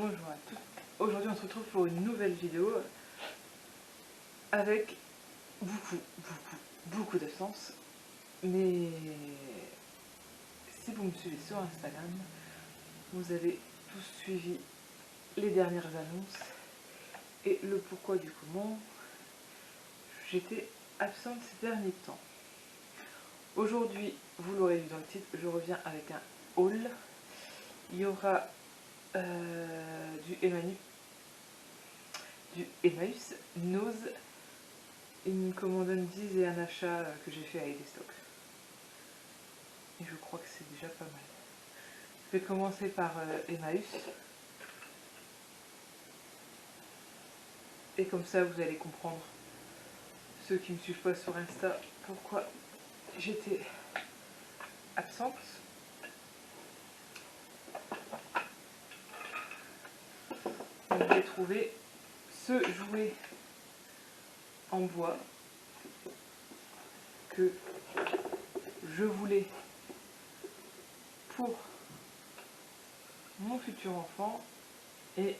Bonjour à tous. Aujourd'hui on se retrouve pour une nouvelle vidéo avec beaucoup d'absence. Mais si vous me suivez sur Instagram, vous avez tous suivi les dernières annonces et le pourquoi du comment. J'étais absente ces derniers temps. Aujourd'hui, vous l'aurez vu dans le titre, je reviens avec un haul. Il y aura du Emmaüs, Nose, une commande Undies et un achat que j'ai fait à Edestock. Et je crois que c'est déjà pas mal. Je vais commencer par Emmaüs. Et comme ça, vous allez comprendre, ceux qui ne me suivent pas sur Insta, pourquoi j'étais absente. Donc j'ai trouvé ce jouet en bois que je voulais pour mon futur enfant, et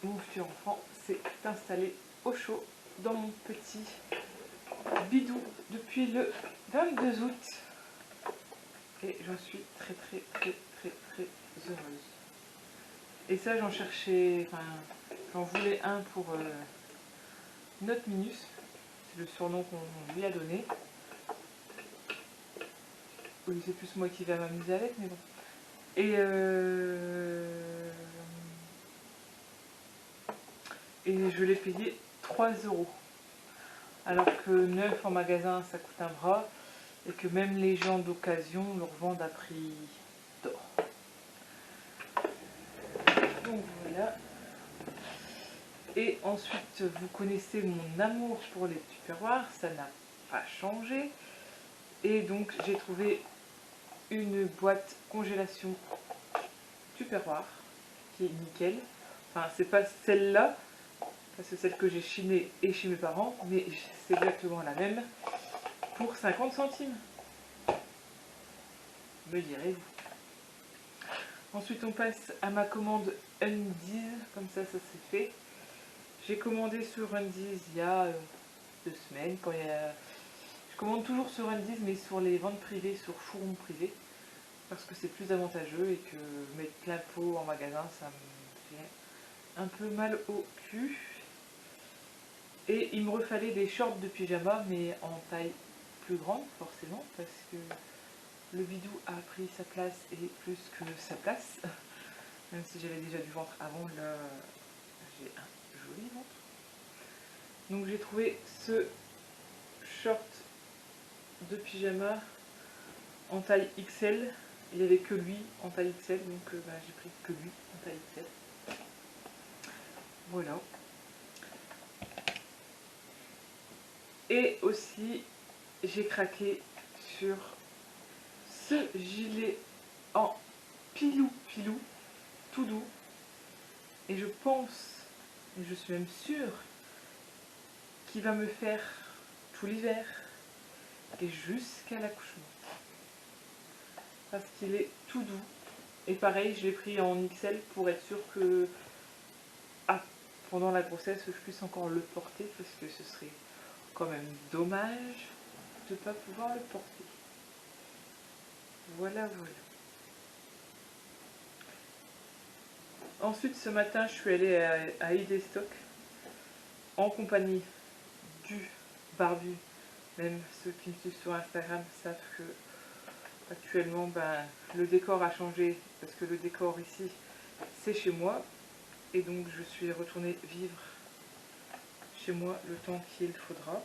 mon futur enfant s'est installé au chaud dans mon petit bidou depuis le 22 août et j'en suis très heureuse. Et ça, j'en cherchais, enfin j'en voulais un pour Note Minus, c'est le surnom qu'on lui a donné. Oui, c'est plus moi qui vais m'amuser avec, mais bon. Et je l'ai payé 3 €. Alors que neuf en magasin, ça coûte un bras. Et que même les gens d'occasion le revendent à prix d'or. Donc voilà. Et ensuite, vous connaissez mon amour pour les tupperwares. Ça n'a pas changé. Et donc, j'ai trouvé une boîte congélation tupperware qui est nickel. Enfin, c'est pas celle-là, parce que celle que j'ai chez et chez mes parents, mais c'est exactement la même pour 50 centimes. Me direz-vous. Ensuite, on passe à ma commande Undies, comme ça s'est fait. J'ai commandé sur Undies il y a 2 semaines. Je commande toujours sur Undies, mais sur les ventes privées, sur showroom privé, parce que c'est plus avantageux et que mettre plein pot en magasin, ça me fait un peu mal au cul. Et il me refallait des shorts de pyjama, mais en taille plus grande, forcément, parce que le bidou a pris sa place et plus que sa place. Même si j'avais déjà du ventre avant, là, j'ai un joli ventre. Donc j'ai trouvé ce short de pyjama en taille XL. Il n'y avait que lui en taille XL, donc j'ai pris que lui en taille XL. Voilà. Et aussi, j'ai craqué sur ce gilet en pilou, tout doux. Et je pense, et je suis même sûre, qu'il va me faire tout l'hiver et jusqu'à l'accouchement. Parce qu'il est tout doux. Et pareil, je l'ai pris en XL pour être sûre que pendant la grossesse, je puisse encore le porter, parce que ce serait quand même dommage de ne pas pouvoir le porter. Voilà. Ensuite, ce matin, je suis allée à Edestock en compagnie du barbu. Même ceux qui me suivent sur Instagram savent que actuellement, le décor a changé, parce que le décor ici, c'est chez moi. Et donc, je suis retournée vivre chez moi le temps qu'il faudra. Donc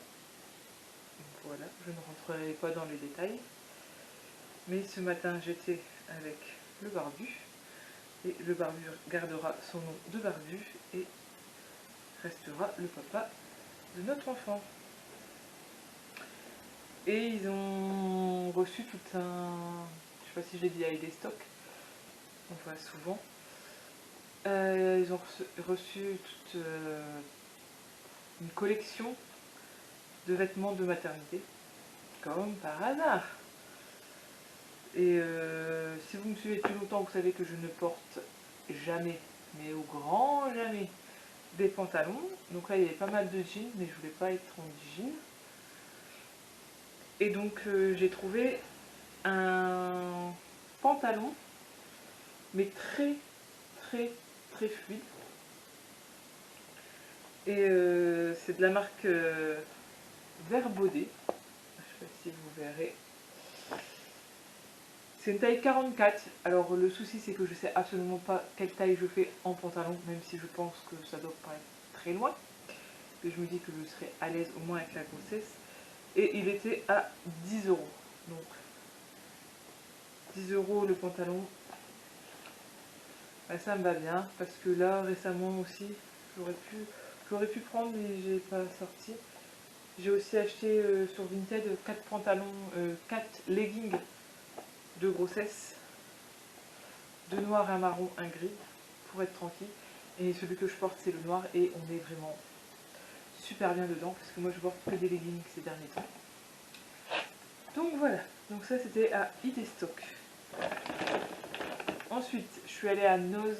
voilà, je ne rentrerai pas dans les détails. Mais ce matin, j'étais avec le barbu. Et le barbu gardera son nom de barbu et restera le papa de notre enfant. Et ils ont reçu tout un... Je sais pas si je l'ai dit à Edestock, on voit souvent. Ils ont reçu toute une collection de vêtements de maternité, comme par hasard. Et si vous me suivez depuis longtemps, vous savez que je ne porte jamais, mais au grand jamais, des pantalons. Donc là il y avait pas mal de jeans, mais je voulais pas être en jean. Et donc j'ai trouvé un pantalon, mais très très fluide. Et c'est de la marque Verbaudet. Je sais pas si vous verrez. C'est une taille 44. Alors le souci c'est que je sais absolument pas quelle taille je fais en pantalon, même si je pense que ça doit pas être très loin. Et je me dis que je serai à l'aise au moins avec la grossesse. Et il était à 10 euros. Donc 10 euros le pantalon. Bah, ça me va bien parce que là récemment aussi j'aurais pu prendre mais j'ai pas sorti. J'ai aussi acheté sur Vinted 4 pantalons, 4 leggings de grossesse, 2 noirs, un marron, un gris, pour être tranquille. Et celui que je porte c'est le noir et on est vraiment super bien dedans parce que moi je porte que des leggings ces derniers temps. Donc voilà, donc ça c'était à Idestock. Ensuite je suis allée à Noz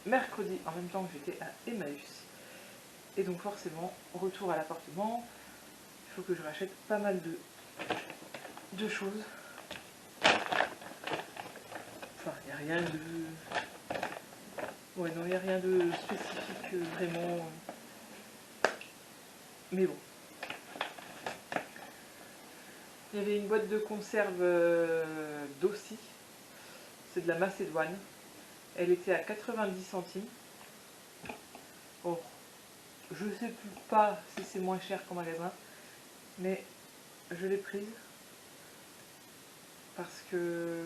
mercredi en même temps que j'étais à Emmaüs. Et donc forcément, retour à l'appartement, il faut que je rachète pas mal de choses. Enfin, il n'y a rien de... Ouais, non, il n'y a rien de spécifique vraiment. Mais bon. Il y avait une boîte de conserve d'Aussi. C'est de la Macédoine. Elle était à 90 centimes. Bon, je ne sais plus pas si c'est moins cher qu'en magasin. Mais je l'ai prise. Parce que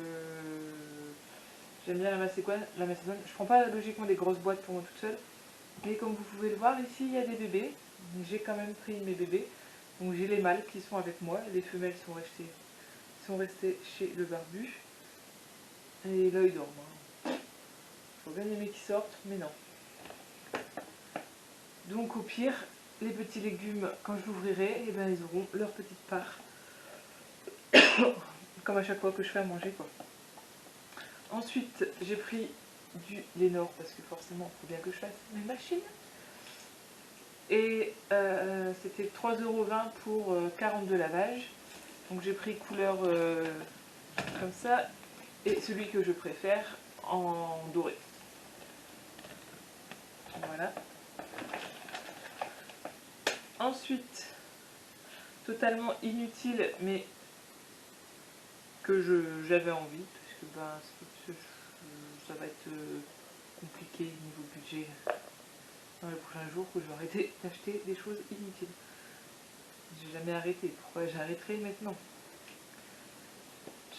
j'aime bien la Macédoine. Je prends pas logiquement des grosses boîtes pour moi toute seule. Mais comme vous pouvez le voir, ici il y a des bébés. J'ai quand même pris mes bébés. Donc j'ai les mâles qui sont avec moi. Les femelles sont restées chez le barbu. Et là ils dorment. Faut bien aimer qu'ils sortent, mais non. Donc au pire, les petits légumes, quand je l'ouvrirai, eh ben, ils auront leur petite part. Comme à chaque fois que je fais à manger, quoi. Ensuite, j'ai pris du Lénore parce que forcément, il faut bien que je fasse mes machines. Et c'était 3,20 € pour 42 lavages. Donc j'ai pris couleur comme ça et celui que je préfère en doré. Voilà. Ensuite, totalement inutile mais que j'avais envie parce que ben, ça va être compliqué niveau budget dans les prochains jours que je vais arrêter d'acheter des choses inutiles. J'ai jamais arrêté, pourquoi j'arrêterai maintenant?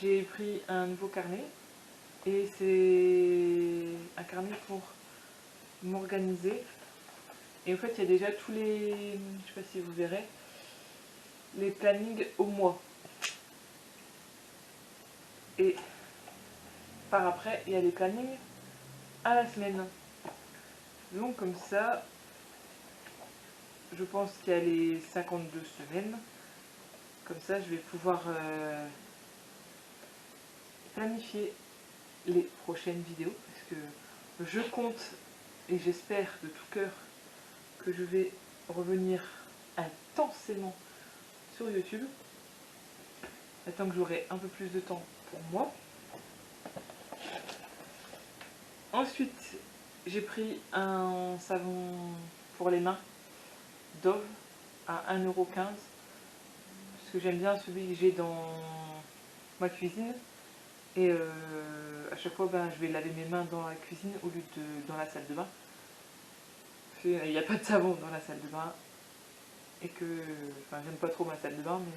J'ai pris un nouveau carnet et c'est un carnet pour m'organiser. Et en fait, il y a déjà tous les, je sais pas si vous verrez, les plannings au mois. Et par après, il y a les plannings à la semaine. Donc comme ça, je pense qu'il y a les 52 semaines. Comme ça, je vais pouvoir planifier les prochaines vidéos. Parce que je compte et j'espère de tout cœur que je vais revenir intensément sur YouTube. Attends que j'aurai un peu plus de temps pour moi. Ensuite, j'ai pris un savon pour les mains Dove à 1,15 €. Parce que j'aime bien celui que j'ai dans ma cuisine. Et à chaque fois, ben, je vais laver mes mains dans la cuisine au lieu de dans la salle de bain. Il n'y a pas de savon dans la salle de bain. Et que, enfin, j'aime pas trop ma salle de bain, mais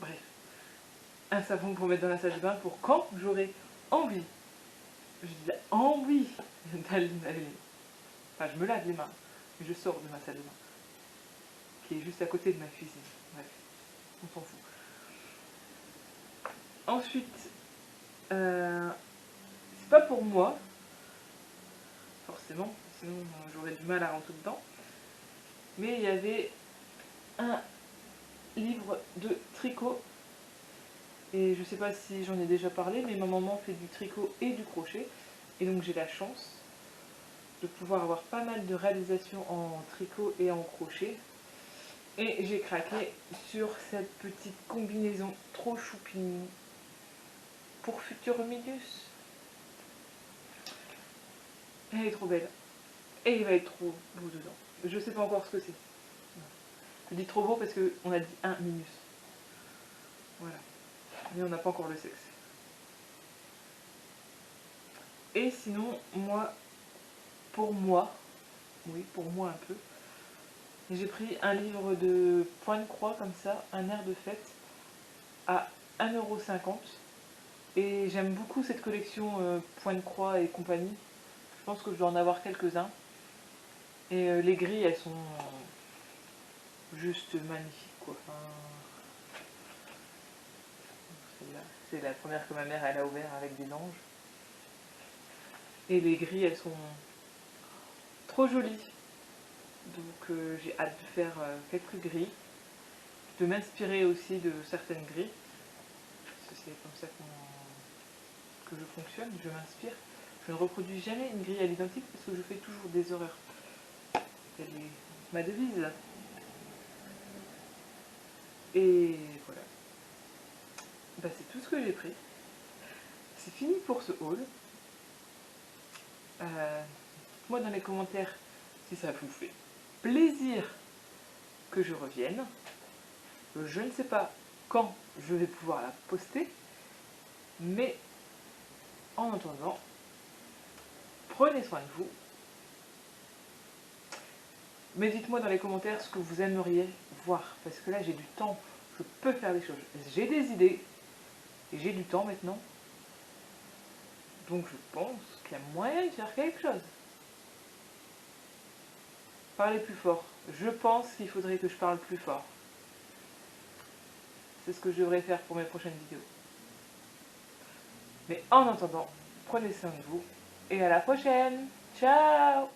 bref. Un savon pour mettre dans la salle de bain pour quand j'aurai envie. Je dis envie d'aller. Enfin, je me lave les mains, mais je sors de ma salle de bain, qui est juste à côté de ma cuisine. Bref, on s'en fout. Ensuite, c'est pas pour moi, forcément, sinon j'aurais du mal à rentrer dedans. Mais il y avait un livre de tricot Et je sais pas si j'en ai déjà parlé, mais ma maman fait du tricot et du crochet. Et donc j'ai la chance de pouvoir avoir pas mal de réalisations en tricot et en crochet. Et j'ai craqué sur cette petite combinaison trop choupie pour Futur Milius. Elle est trop belle. Et il va être trop beau dedans. Je sais pas encore ce que c'est. Je dis trop beau parce qu'on a dit un minus. Voilà. Mais on n'a pas encore le sexe. Et sinon, moi, oui, pour moi un peu, j'ai pris un livre de point de croix comme ça, un air de fête, à 1,50 €. Et j'aime beaucoup cette collection point de croix et compagnie. Je pense que je dois en avoir quelques-uns. Et les grilles, elles sont juste magnifiques, quoi. Enfin, celle-là, c'est la première que ma mère elle a ouvert avec des anges. Et les grilles, elles sont trop jolies. Donc j'ai hâte de faire quelques grilles, de m'inspirer aussi de certaines grilles. Parce que c'est comme ça que je fonctionne, je m'inspire. Je ne reproduis jamais une grille à l'identique parce que je fais toujours des erreurs. C'est ma devise. Et voilà. Bah, c'est tout ce que j'ai pris. C'est fini pour ce haul. Moi dans les commentaires si ça vous fait plaisir que je revienne. Je ne sais pas quand je vais pouvoir la poster, mais en attendant, prenez soin de vous. Mais dites-moi dans les commentaires ce que vous aimeriez voir, parce que là j'ai du temps, je peux faire des choses. J'ai des idées, et j'ai du temps maintenant. Donc je pense qu'il y a moyen de faire quelque chose. Parlez plus fort. Je pense qu'il faudrait que je parle plus fort. C'est ce que je devrais faire pour mes prochaines vidéos. Mais en attendant, prenez soin de vous et à la prochaine. Ciao!